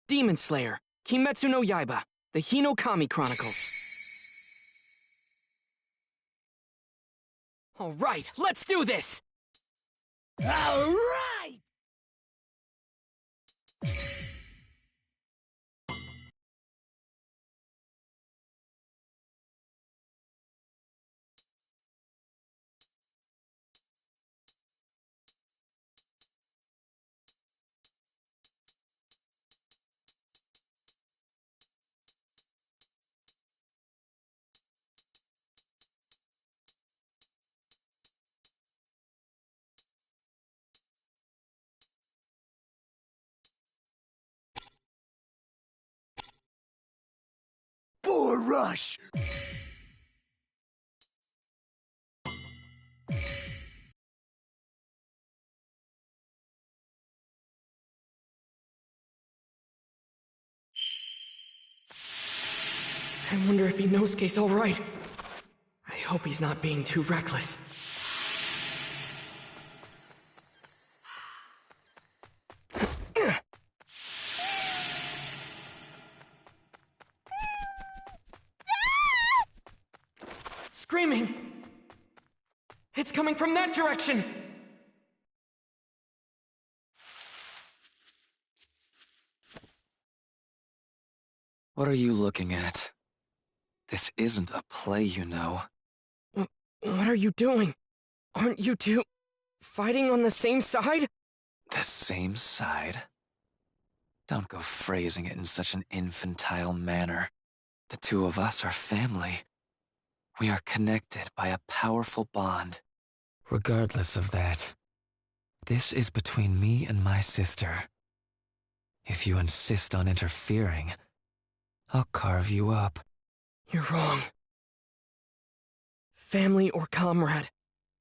Demon Slayer, Kimetsu no Yaiba, the Hinokami Chronicles. All right, let's do this! All right! Boar Rush! I wonder if Inosuke's all right. I hope he's not being too reckless. Screaming! It's coming from that direction! What are you looking at? This isn't a play, you know. What are you doing? Aren't you two fighting on the same side? The same side? Don't go phrasing it in such an infantile manner. The two of us are family. We are connected by a powerful bond. Regardless of that, this is between me and my sister. If you insist on interfering, I'll carve you up. You're wrong. Family or comrade,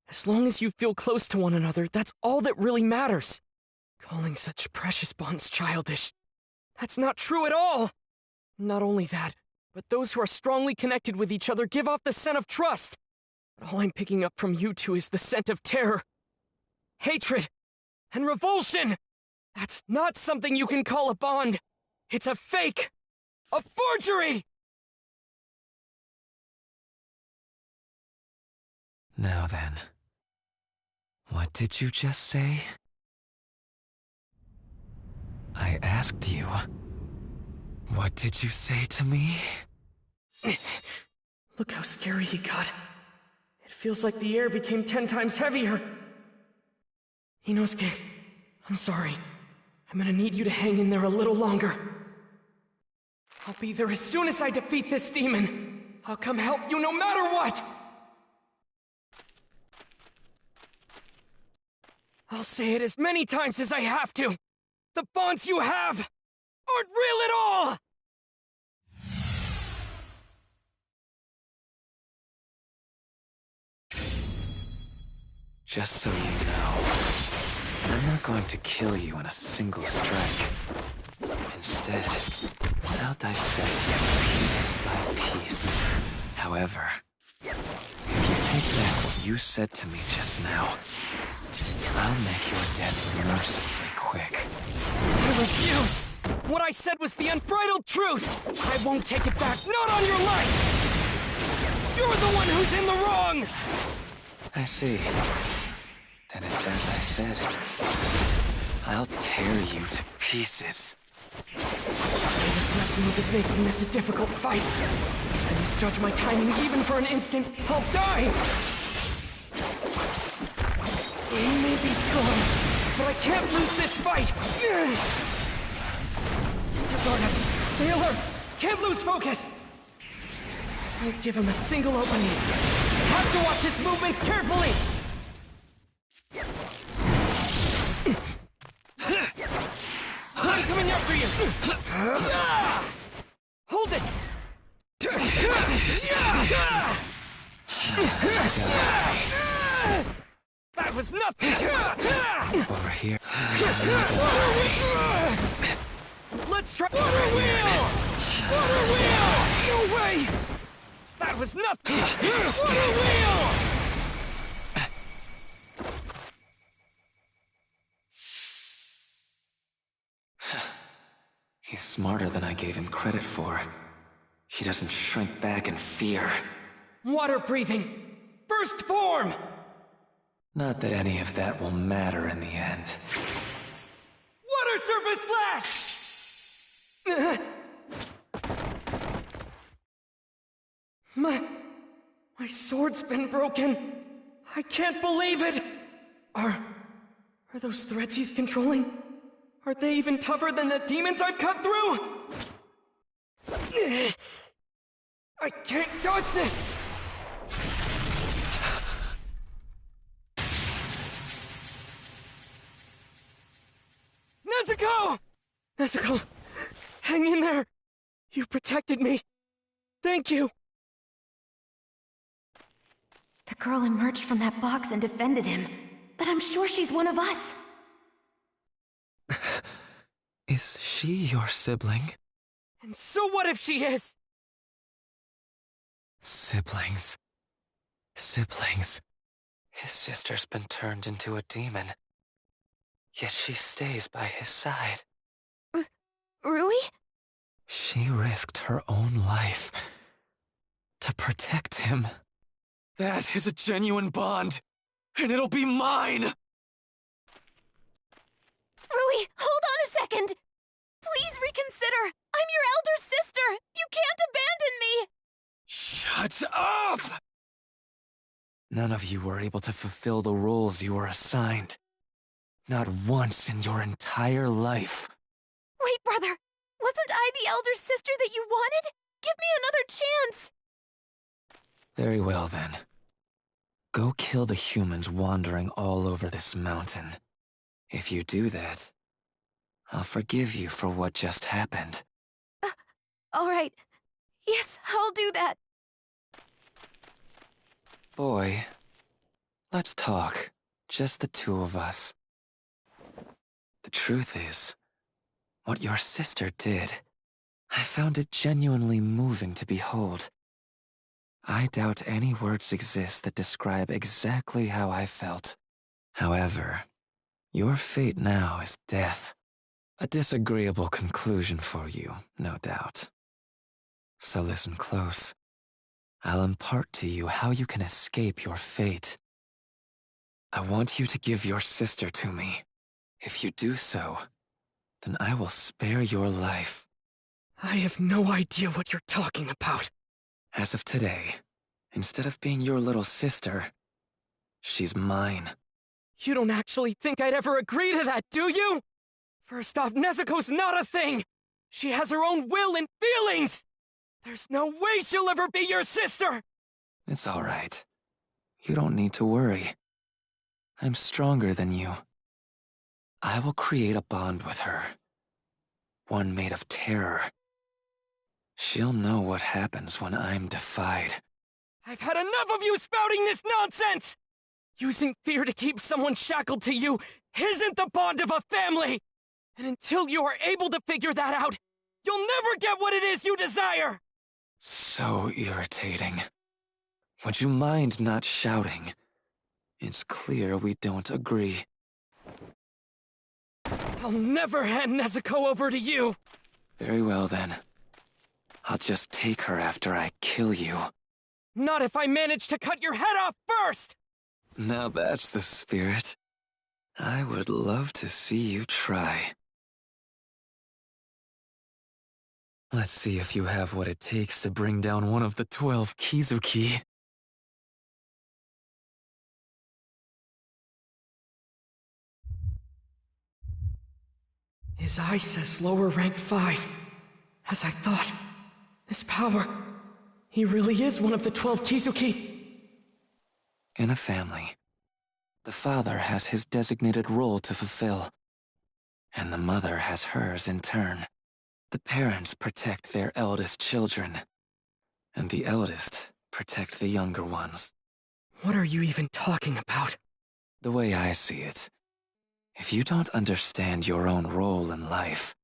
as long as you feel close to one another, that's all that really matters. Calling such precious bonds childish, that's not true at all. Not only that, but those who are strongly connected with each other give off the scent of trust. But all I'm picking up from you two is the scent of terror, hatred, and revulsion. That's not something you can call a bond. It's a fake, a forgery! Now then, what did you just say? I asked you. What did you say to me? Look how scary he got. It feels like the air became 10 times heavier. Inosuke, I'm sorry. I'm gonna need you to hang in there a little longer. I'll be there as soon as I defeat this demon. I'll come help you no matter what! I'll say it as many times as I have to. The bonds you have aren't real at all! Just so you know, I'm not going to kill you in a single strike. Instead, I'll dissect you piece by piece. However, if you take back what you said to me just now, I'll make your death mercifully quick. I refuse! What I said was the unbridled truth! I won't take it back, not on your life! You're the one who's in the wrong! I see. Then it's as I said. I'll tear you to pieces. Let's move is making this a difficult fight. I misjudge my timing even for an instant. I'll die! He may be strong, but I can't lose this fight! Guard up. Stay alert! Can't lose focus! Don't give him a single opening. Have to watch his movements carefully! I'm coming after you! Hold it! That was nothing! Over here. Let's try water wheel! Water wheel! No way! That was nothing! Water wheel! He's smarter than I gave him credit for. He doesn't shrink back in fear. Water breathing! First form! Not that any of that will matter in the end. Water surface slash! My sword's been broken. I can't believe it! Are those threads he's controlling? Are they even tougher than the demons I've cut through? I can't dodge this! Nezuko! Nezuko, hang in there! You protected me. Thank you! The girl emerged from that box and defended him. But I'm sure she's one of us. Is she your sibling? And so what if she is? Siblings. Siblings. His sister's been turned into a demon. Yet she stays by his side. Rui? She risked her own life to protect him. That is a genuine bond, and it'll be mine! Rui, hold on a second! Please reconsider! I'm your elder sister! You can't abandon me! Shut up! None of you were able to fulfill the roles you were assigned. Not once in your entire life. Wait, brother! Wasn't I the elder sister that you wanted? Give me another chance! Very well, then. Go kill the humans wandering all over this mountain. If you do that, I'll forgive you for what just happened. All right. Yes, I'll do that. Boy, let's talk. Just the two of us. The truth is, what your sister did, I found it genuinely moving to behold. I doubt any words exist that describe exactly how I felt. However, your fate now is death. A disagreeable conclusion for you, no doubt. So listen close. I'll impart to you how you can escape your fate. I want you to give your sister to me. If you do so, then I will spare your life. I have no idea what you're talking about. As of today, instead of being your little sister, she's mine. You don't actually think I'd ever agree to that, do you? First off, Nezuko's not a thing! She has her own will and feelings! There's no way she'll ever be your sister! It's all right. You don't need to worry. I'm stronger than you. I will create a bond with her. One made of terror. She'll know what happens when I'm defied. I've had enough of you spouting this nonsense! Using fear to keep someone shackled to you isn't the bond of a family! And until you are able to figure that out, you'll never get what it is you desire! So irritating. Would you mind not shouting? It's clear we don't agree. I'll never hand Nezuko over to you! Very well then. I'll just take her after I kill you. Not if I manage to cut your head off first! Now that's the spirit. I would love to see you try. Let's see if you have what it takes to bring down one of the 12 Kizuki. His eye says lower rank 5. As I thought, this power, he really is one of the 12 Kizuki. In a family, the father has his designated role to fulfill, and the mother has hers in turn. The parents protect their eldest children, and the eldest protect the younger ones. What are you even talking about? The way I see it, if you don't understand your own role in life,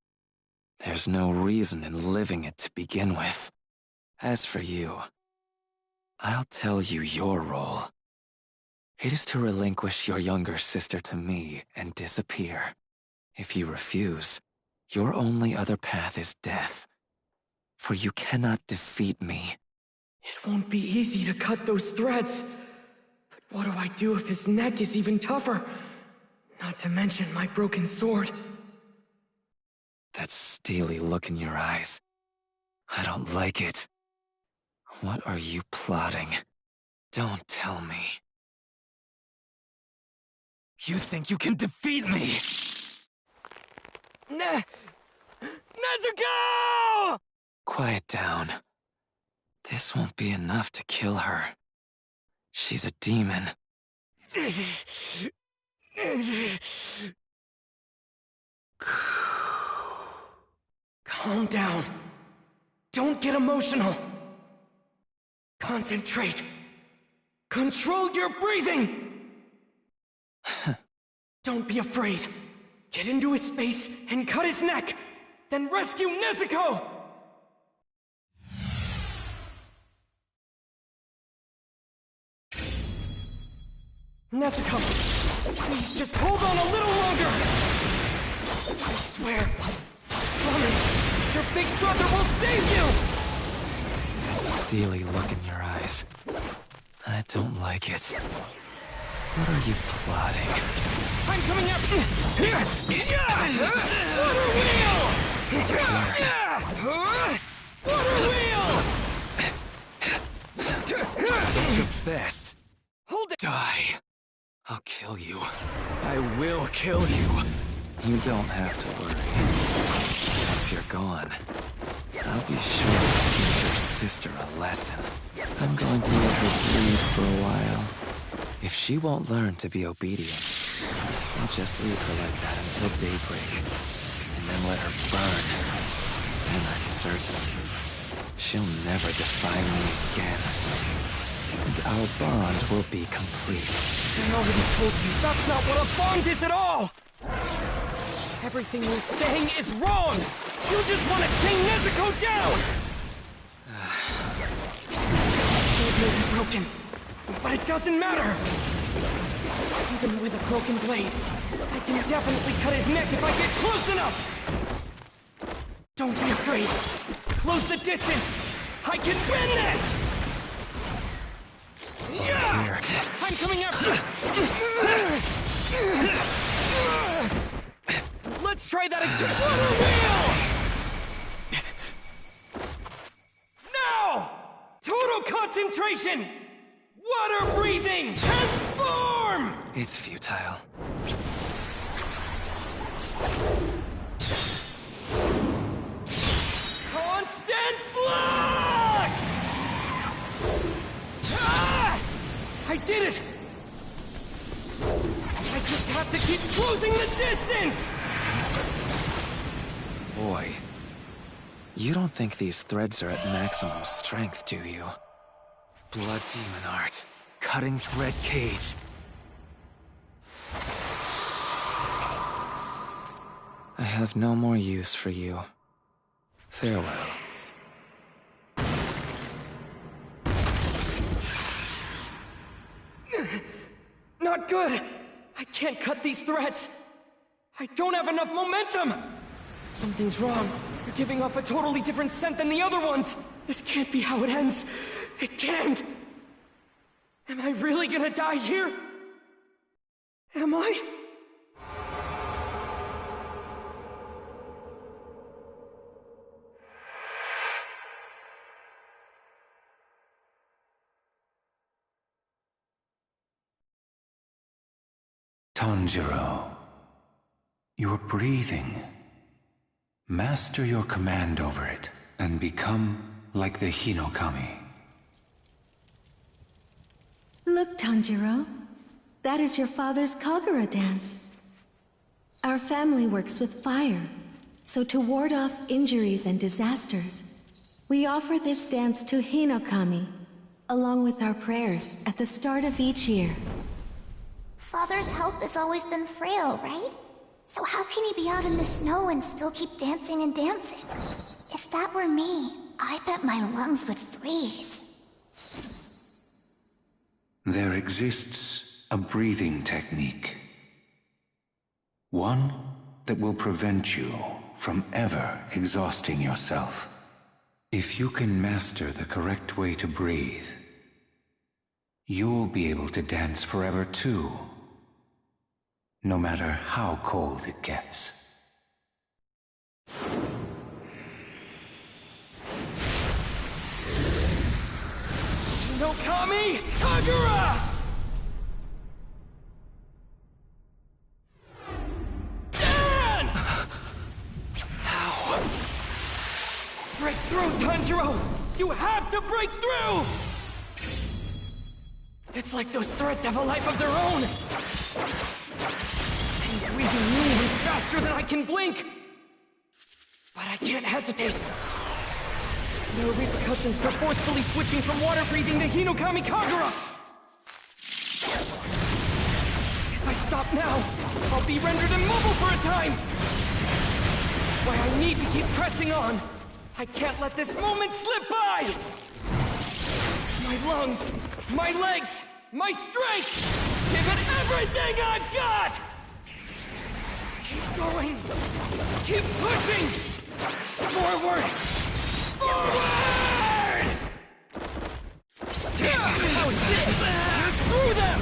there's no reason in living it to begin with. As for you, I'll tell you your role. It is to relinquish your younger sister to me and disappear. If you refuse, Your only other path is death. For you cannot defeat me. It won't be easy to cut those threads. But what do I do if his neck is even tougher? Not to mention my broken sword. That steely look in your eyes. I don't like it. What are you plotting? Don't tell me. You think you can defeat me? Nezuko! Quiet down. This won't be enough to kill her. She's a demon. Calm down. Don't get emotional. Concentrate. Control your breathing! Don't be afraid. Get into his space and cut his neck. Then rescue Nezuko! Nezuko, please just hold on a little longer. I swear, I promise, your big brother will save you! That steely look in your eyes. I don't like it. What are you plotting? I'm coming up! Water wheel! Water wheel! That's your best. Hold it! Die. I'll kill you. I will kill you. You don't have to worry. Once you're gone, I'll be sure to teach your sister a lesson. I'm going to let her bleed for a while. If she won't learn to be obedient, I'll just leave her like that until daybreak, and then let her burn. And I'm certain she'll never defy me again. And our bond will be complete. I already told you, that's not what a bond is at all! Everything you're saying is wrong! You just want to chain Nezuko down! The sword may be broken, but it doesn't matter! Even with a broken blade, I can definitely cut his neck if I get close enough! Don't be afraid! Close the distance! I can win this! Yeah! Here. I'm coming after! Let's try that again! Water wheel! Now! Total concentration! Water breathing! Transform! It's futile. Constant flux! Ah! I did it! I just have to keep closing the distance! Boy, you don't think these threads are at maximum strength, do you? Blood demon art. Cutting thread cage. I have no more use for you. Farewell. Not good! I can't cut these threads! I don't have enough momentum! Something's wrong. You're giving off a totally different scent than the other ones! This can't be how it ends! It can't! Am I really gonna die here? Am I? Tanjiro, you're breathing. Master your command over it, and become like the Hinokami. Look, Tanjiro. That is your father's Kagura dance. Our family works with fire, so to ward off injuries and disasters, we offer this dance to Hinokami, along with our prayers at the start of each year. Father's health has always been frail, right? So how can he be out in the snow and still keep dancing and dancing? If that were me, I bet my lungs would freeze. There exists a breathing technique. One that will prevent you from ever exhausting yourself. If you can master the correct way to breathe, you'll be able to dance forever too, no matter how cold it gets. Hinokami Kagura! Dance! How? Break through, Tanjiro! You have to break through! It's like those threads have a life of their own! He's weaving new ones faster than I can blink! But I can't hesitate. No repercussions for forcefully switching from water breathing to Hinokami Kagura! If I stop now, I'll be rendered immobile for a time! That's why I need to keep pressing on! I can't let this moment slip by! My lungs, my legs, my strength! Give it everything I've got! Keep going! Keep pushing! Forward! Forward! How's this? You're through them!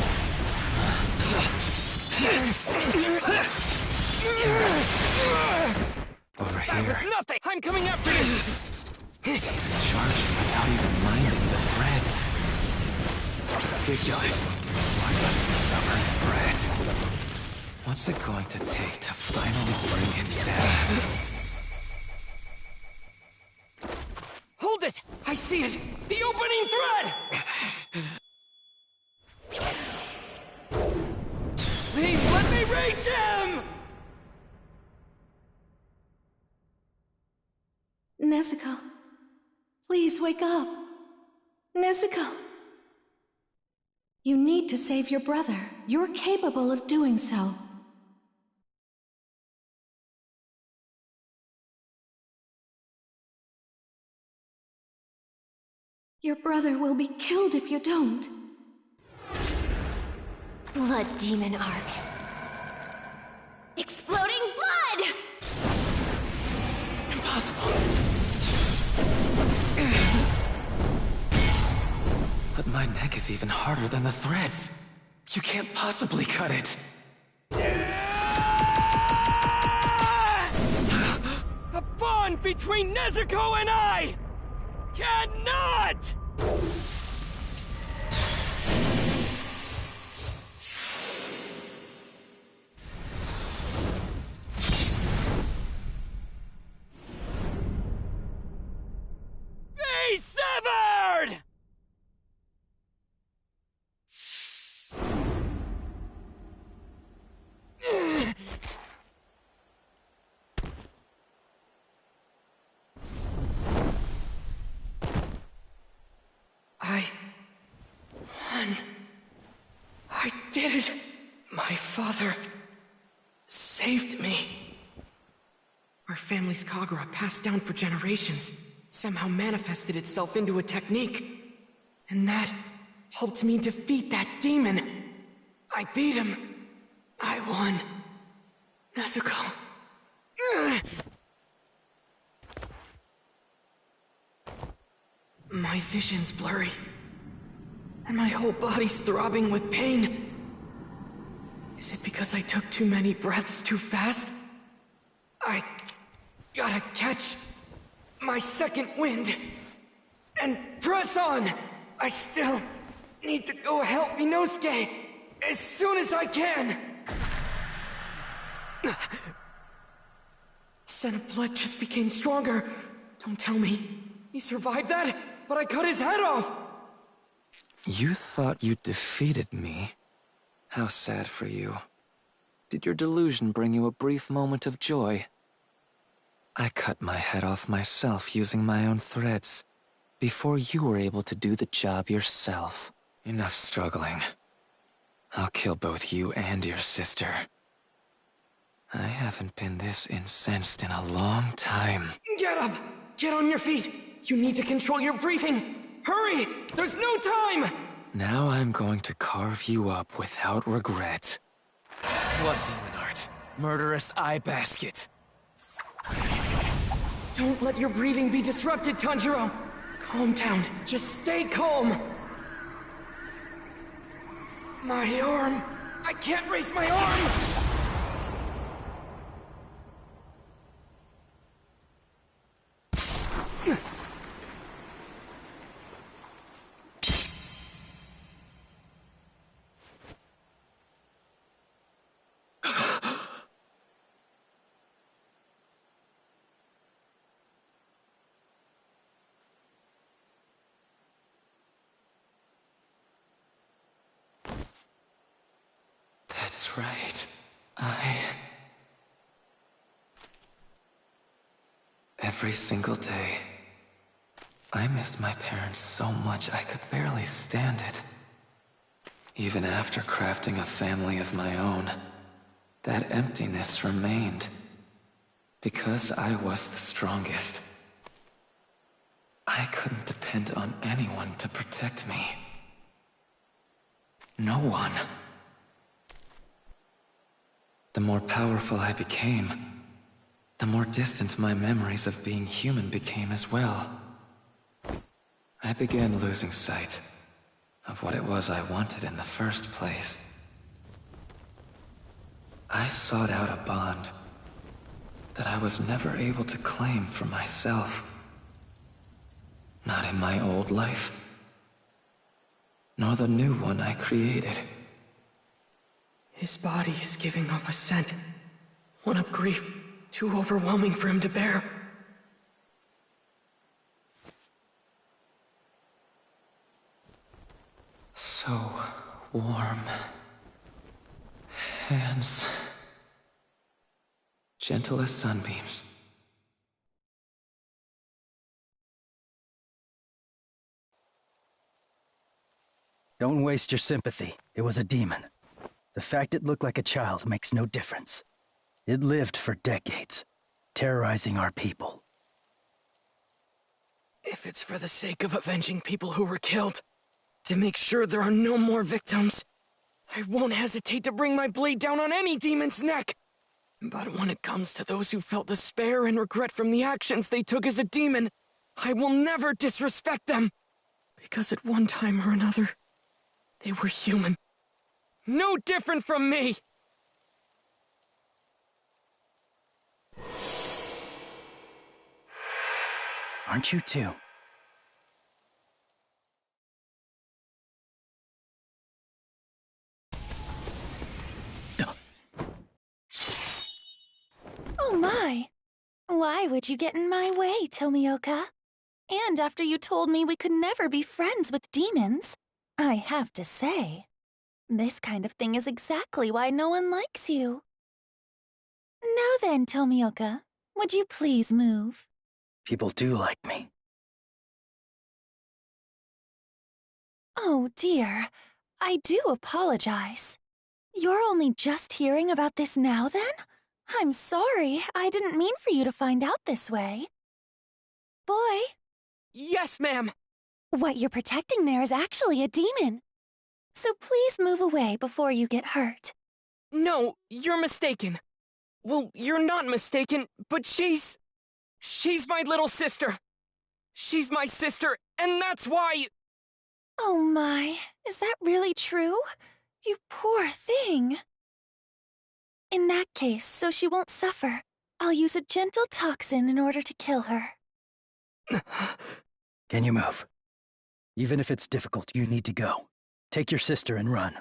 Over That was here. nothing! I'm coming after you! He's charging without even minding the threads. Ridiculous. What a stubborn brat. What's it going to take to finally bring him down? Hold it! I see it! The opening thread! Please let me reach him! Nezuko, please wake up. Nezuko! You need to save your brother. You're capable of doing so. Your brother will be killed if you don't. Blood demon art. Exploding blood! Impossible. But my neck is even harder than the threads. You can't possibly cut it. The bond between Nezuko and I cannot! Be severed! I won. I did it. My father saved me. Our family's Kagura, passed down for generations, somehow manifested itself into a technique. And that helped me defeat that demon. I beat him. I won. Nezuko. Ugh. My vision's blurry, and my whole body's throbbing with pain. Is it because I took too many breaths too fast? I gotta catch my second wind and press on. I still need to go help Inosuke as soon as I can. Scent of blood just became stronger. Don't tell me he survived that, but I cut his head off. You thought you defeated me? How sad for you. Did your delusion bring you a brief moment of joy? I cut my head off myself using my own threads, before you were able to do the job yourself. Enough struggling. I'll kill both you and your sister. I haven't been this incensed in a long time. Get up! Get on your feet! You need to control your breathing! Hurry! There's no time! Now I'm going to carve you up without regret. Blood demon art. Murderous eye basket. Don't let your breathing be disrupted, Tanjiro! Calm down. Just stay calm! My arm! I can't raise my arm! That's right. Every single day, I missed my parents so much I could barely stand it. Even after crafting a family of my own, that emptiness remained. Because I was the strongest. I couldn't depend on anyone to protect me. No one. The more powerful I became, the more distant my memories of being human became as well. I began losing sight of what it was I wanted in the first place. I sought out a bond that I was never able to claim for myself. Not in my old life, nor the new one I created. His body is giving off a scent. One of grief, too overwhelming for him to bear. So warm. Hands. Gentle as sunbeams. Don't waste your sympathy. It was a demon. The fact it looked like a child makes no difference. It lived for decades, terrorizing our people. If it's for the sake of avenging people who were killed, to make sure there are no more victims, I won't hesitate to bring my blade down on any demon's neck. But when it comes to those who felt despair and regret from the actions they took as a demon, I will never disrespect them. Because at one time or another, they were human. No different from me! Aren't you too? Oh my! Why would you get in my way, Tomioka? And after you told me we could never be friends with demons, I have to say, this kind of thing is exactly why no one likes you. Now then, Tomioka, would you please move? People do like me. Oh dear, I do apologize. You're only just hearing about this now then? I'm sorry, I didn't mean for you to find out this way. Boy. Yes, ma'am! What you're protecting there is actually a demon. So please move away before you get hurt. No, you're mistaken. Well, you're not mistaken, but she's my little sister. She's my sister, and that's why... Oh my, is that really true? You poor thing. In that case, so she won't suffer, I'll use a gentle toxin in order to kill her. Can you move? Even if it's difficult, you need to go. Take your sister and run.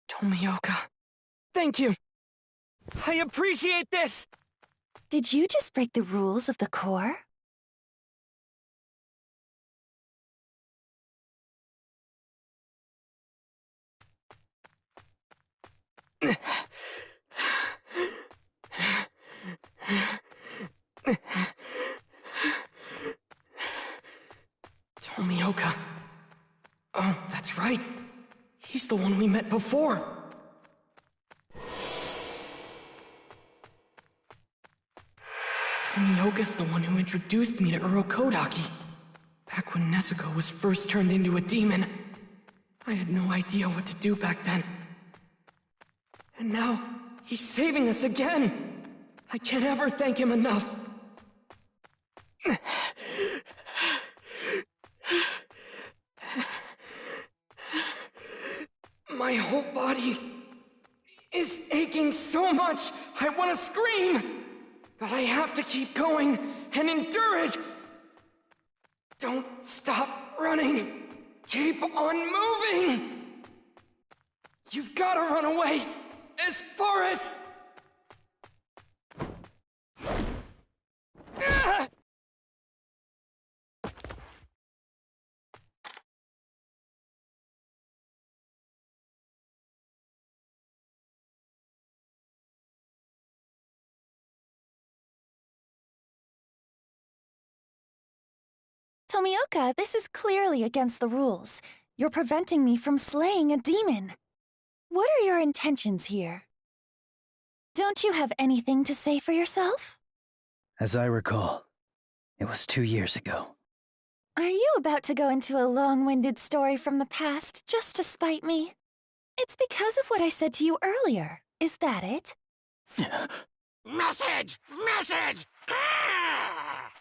Tomioka, thank you. I appreciate this! Did you just break the rules of the Corps? Tomioka. Oh, that's right. He's the one we met before. Tomioka's the one who introduced me to Urokodaki. Back when Nezuko was first turned into a demon. I had no idea what to do back then. And now, he's saving us again! I can't ever thank him enough. so much, I want to scream! But I have to keep going and endure it! Don't stop running! Keep on moving! You've got to run away as far as... Ah! Tomioka, this is clearly against the rules. You're preventing me from slaying a demon. What are your intentions here? Don't you have anything to say for yourself? As I recall, it was 2 years ago. Are you about to go into a long-winded story from the past just to spite me? It's because of what I said to you earlier. Is that it? Message! Message! Ah!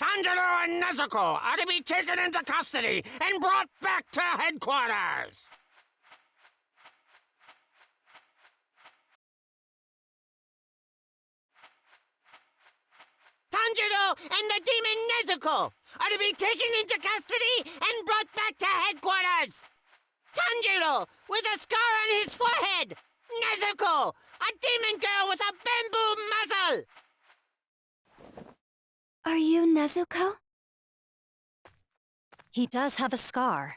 Tanjiro and Nezuko are to be taken into custody and brought back to headquarters! Tanjiro and the demon Nezuko are to be taken into custody and brought back to headquarters! Tanjiro with a scar on his forehead! Nezuko, a demon girl with a bamboo muzzle! Are you Nezuko? He does have a scar.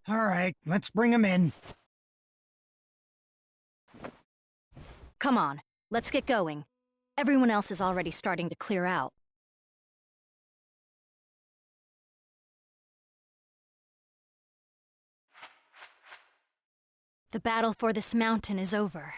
All right, let's bring him in. Come on, let's get going. Everyone else is already starting to clear out. The battle for this mountain is over.